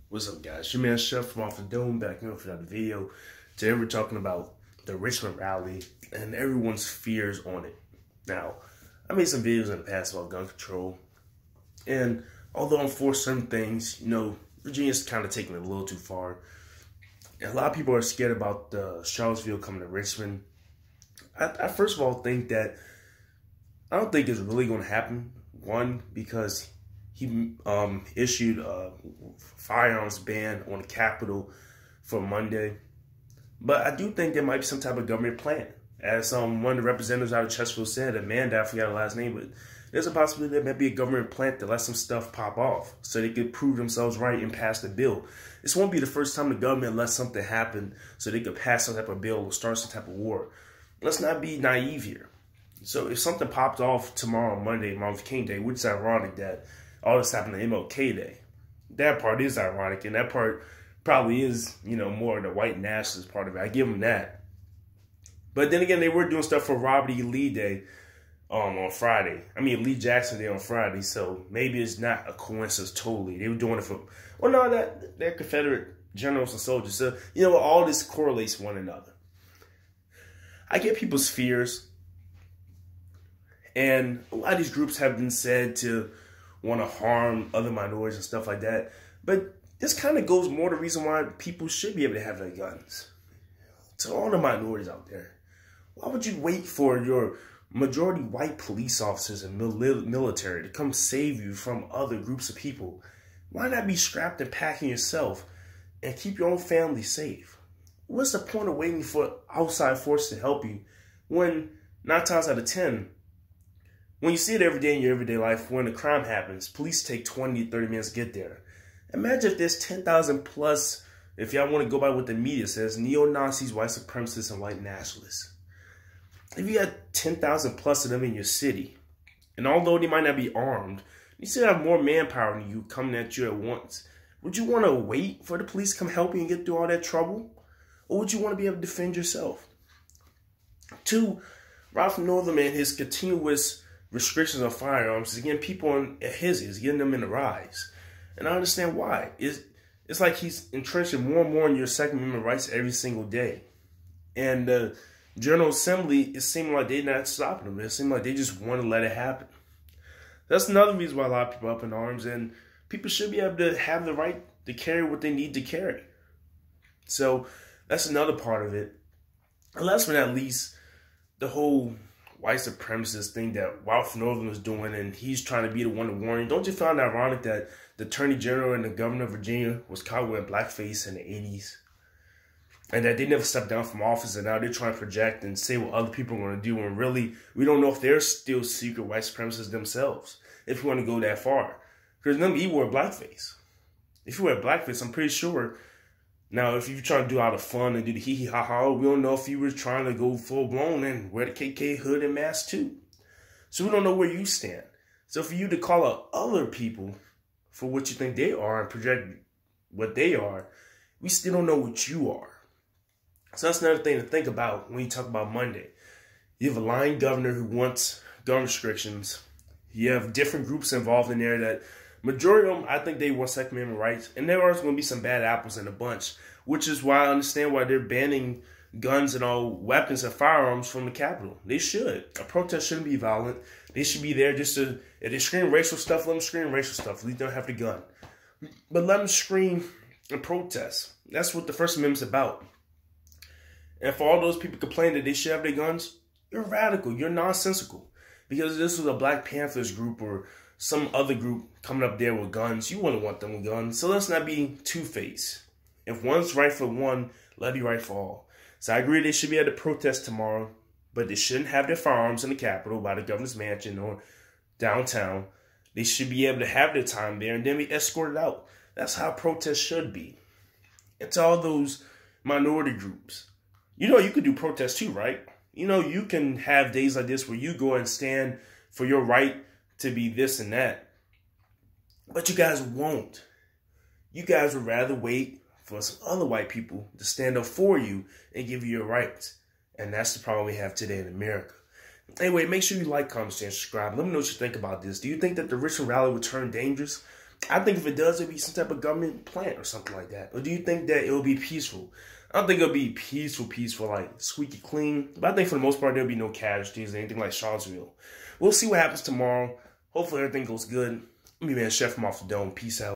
What's up, guys? Your man Chef from Off the Dome back in for another video. Today we're talking about the Richmond Rally and everyone's fears on it. Now, I made some videos in the past about gun control, and although I'm for certain things, Virginia's kind of taking it a little too far. And a lot of people are scared about Charlottesville coming to Richmond. I first of all think that I don't think it's really going to happen. One, because he issued a firearms ban on the Capitol for Monday. But I do think there might be some type of government plan. As one of the representatives out of Charlottesville said, Amanda, I forgot her last name, but there's a possibility there might be a government plan to let some stuff pop off so they could prove themselves right and pass the bill. This won't be the first time the government lets something happen so they could pass some type of bill or start some type of war. Let's not be naive here. So if something popped off tomorrow, Monday, Martin Luther King Day, which is ironic that all this happened on MLK Day. That part is ironic, and that part probably is, more of the white nationalist part of it. I give them that. But then again, they were doing stuff for Robert E. Lee Day on Friday. Lee Jackson Day on Friday, so maybe it's not a coincidence totally. They were doing it for, they're Confederate generals and soldiers. So, all this correlates with one another. I get people's fears, and a lot of these groups have been said to want to harm other minorities and stuff like that. But this kind of goes more to the reason why people should be able to have their guns. To all the minorities out there, why would you wait for your majority white police officers and military to come save you from other groups of people? Why not be strapped and packing yourself and keep your own family safe? What's the point of waiting for outside forces to help you when 9 times out of 10, when you see it every day in your everyday life, when a crime happens, police take 20 to 30 minutes to get there. Imagine if there's 10,000 plus, if y'all want to go by what the media says, neo-Nazis, white supremacists, and white nationalists. If you had 10,000 plus of them in your city, and although they might not be armed, you still have more manpower than you coming at you at once. Would you want to wait for the police to come help you and get through all that trouble? Or would you want to be able to defend yourself? 2, Ralph Northam and his continuous restrictions on firearms is getting people on his, getting them in the rise. And I understand why. It's like he's entrenching more and more in your Second Amendment rights every single day. And the General Assembly, it seemed like they're not stopping them. It seemed like they just want to let it happen. That's another reason why a lot of people are up in arms, and people should be able to have the right to carry what they need to carry. So that's another part of it. And last but not least, the whole white supremacist thing that Ralph Northam is doing, and he's trying to be the one to warn you. Don't you find it ironic that the Attorney General and the Governor of Virginia was caught wearing blackface in the 80s? And that they never stepped down from office, and now they're trying to project and say what other people are going to do, when really, we don't know if they're still secret white supremacists themselves, if we want to go that far. Because remember, he wore blackface. If you wear blackface, I'm pretty sure. Now, if you're trying to do all the fun and do the hee-hee-ha-ha, we don't know if you were trying to go full-blown and wear the KK hood and mask too. So we don't know where you stand. So for you to call out other people for what you think they are and project what they are, we still don't know what you are. So that's another thing to think about when you talk about Monday. You have a lying governor who wants gun restrictions. You have different groups involved in there that majority of them, I think they want Second Amendment rights. And there are going to be some bad apples in the bunch, which is why I understand why they're banning guns and all weapons and firearms from the Capitol. They should. A protest shouldn't be violent. They should be there just to, if they scream racial stuff, let them scream racial stuff. At least they don't have the gun. But let them scream and protest. That's what the First Amendment's about. And for all those people complaining that they should have their guns, you're radical. You're nonsensical. Because this was a Black Panthers group or some other group coming up there with guns, you wouldn't want them with guns. So let's not be two-faced. If one's right for one, let it be right for all. So I agree they should be able to protest tomorrow, but they shouldn't have their firearms in the Capitol by the governor's mansion or downtown. They should be able to have their time there and then be escorted out. That's how protests should be. And to all those minority groups, you could do protests too, right? You can have days like this where you go and stand for your right to be this and that. But you guys won't. You guys would rather wait for some other white people to stand up for you and give you your rights. And that's the problem we have today in America. Anyway, make sure you like, comment, and subscribe. Let me know what you think about this. Do you think that the Richmond Rally will turn dangerous? I think if it does, it'll be some type of government plant or something like that. Or do you think that it'll be peaceful? I don't think it'll be peaceful, like squeaky clean. But I think for the most part, there'll be no casualties or anything like Charlottesville. We'll see what happens tomorrow. Hopefully everything goes good. I'm your man, Chef from Off the Dome. Peace out.